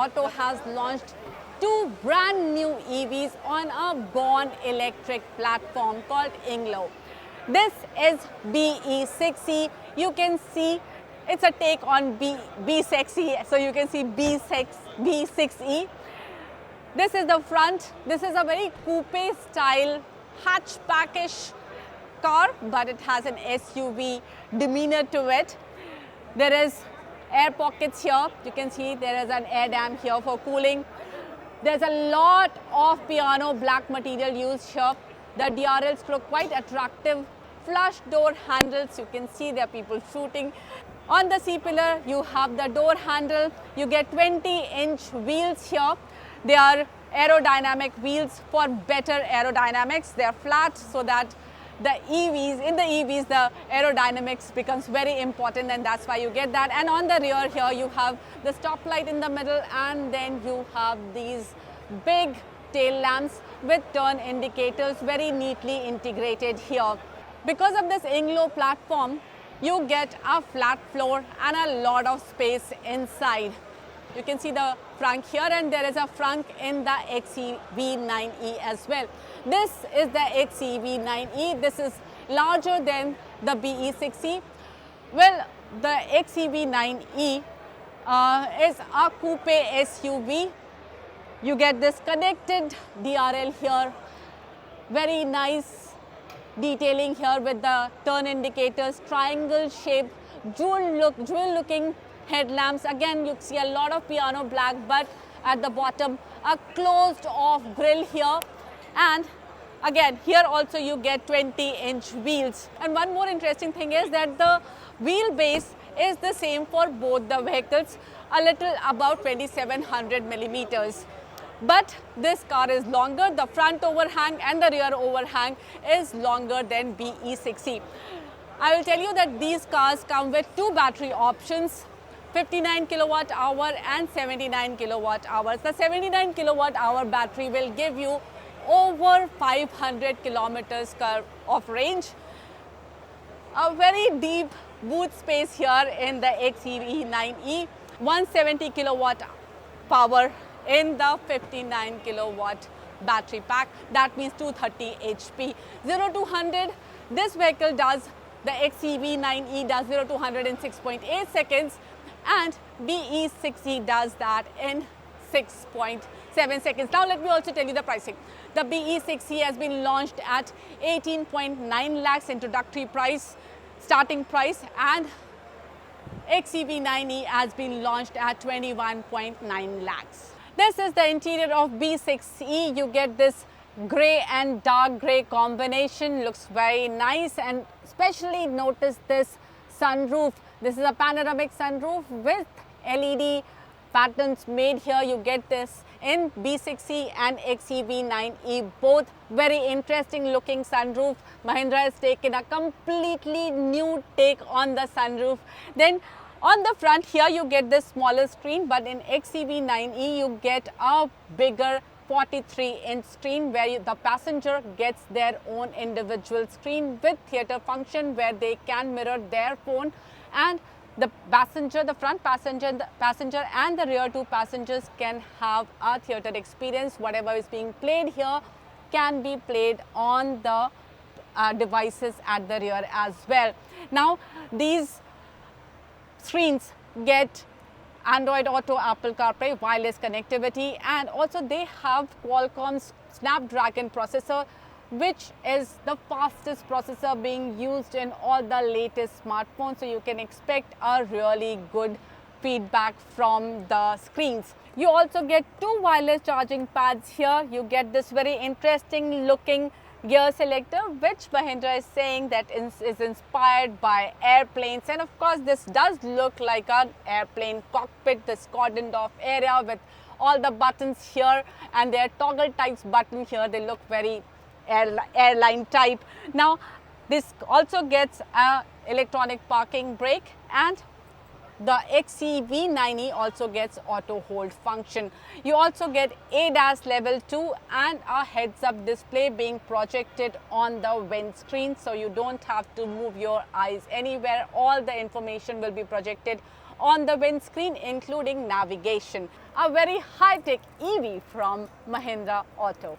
Auto has launched two brand new EVs on a born electric platform called Inglo. This is BE6E. You can see it's a take on B6E, so you can see B6E. This is the front. This is a very coupe style hatchbackish car, but it has an SUV demeanor to it. There is air pockets here. You can see there is an air dam here for cooling. There's a lot of piano black material used here. The DRLs look quite attractive. Flush door handles. You can see there are people shooting. On the C-pillar, you have the door handle. You get 20-inch wheels here. They are aerodynamic wheels for better aerodynamics. They are flat so that in the EVs, the aerodynamics becomes very important, and that's why you get that. And on the rear here, you have the stoplight in the middle, and then you have these big tail lamps with turn indicators very neatly integrated here. Because of this Inglo platform, you get a flat floor and a lot of space inside. You can see the frunk here, and there is a frunk in the XEV9e as well. This is the XEV9e. This is larger than the BE6e. Well, the XEV9e is a coupe SUV. You get this connected DRL here. Very nice detailing here with the turn indicators, triangle shape, jewel looking headlamps. Again, you see a lot of piano black, but at the bottom a closed off grille here. And again, here also you get 20-inch wheels. And one more interesting thing is that the wheelbase is the same for both the vehicles, a little about 2700 millimeters. But this car is longer. The front overhang and the rear overhang is longer than BE6e. I will tell you that these cars come with two battery options, 59 kilowatt hour and 79 kilowatt hours. The 79 kilowatt hour battery will give you over 500 kilometers of range. A very deep boot space here in the XEV9e, 170 kilowatt power in the 59 kilowatt battery pack. That means 230 HP. 0 to 100, this vehicle does, the XEV9e does 0 to 100 in 6.8 seconds, and BE6e does that in 6.7 seconds. Now let me also tell you the pricing. The BE6e has been launched at 18.9 lakhs introductory price, starting price, and XEV9e has been launched at 21.9 lakhs. This is the interior of B6e. You get this grey and dark grey combination. Looks very nice, and especially notice this sunroof. This is a panoramic sunroof with LED patterns made here. You get this in B6e and XEV9e, both very interesting looking sunroof. Mahindra has taken a completely new take on the sunroof. Then on the front here you get this smaller screen, but in XEV9e you get a bigger 43-inch screen where the passenger gets their own individual screen with theater function where they can mirror their phone, and the front passenger and the rear two passengers can have a theater experience. Whatever is being played here can be played on the devices at the rear as well. Now these screens get Android Auto, Apple CarPlay, wireless connectivity, and also they have Qualcomm's Snapdragon processor, which is the fastest processor being used in all the latest smartphones. So you can expect a really good feedback from the screens. You also get two wireless charging pads here. You get this very interesting looking gear selector, which Mahindra is saying that is inspired by airplanes. And of course, this does look like an airplane cockpit, this cordoned off area with all the buttons here, and their toggle types button here. They look very airline type. Now, this also gets a electronic parking brake, and the XEV9e also gets auto hold function. You also get ADAS level 2 and a heads-up display being projected on the windscreen, so you don't have to move your eyes anywhere. All the information will be projected on the windscreen, including navigation. A very high-tech EV from Mahindra Auto.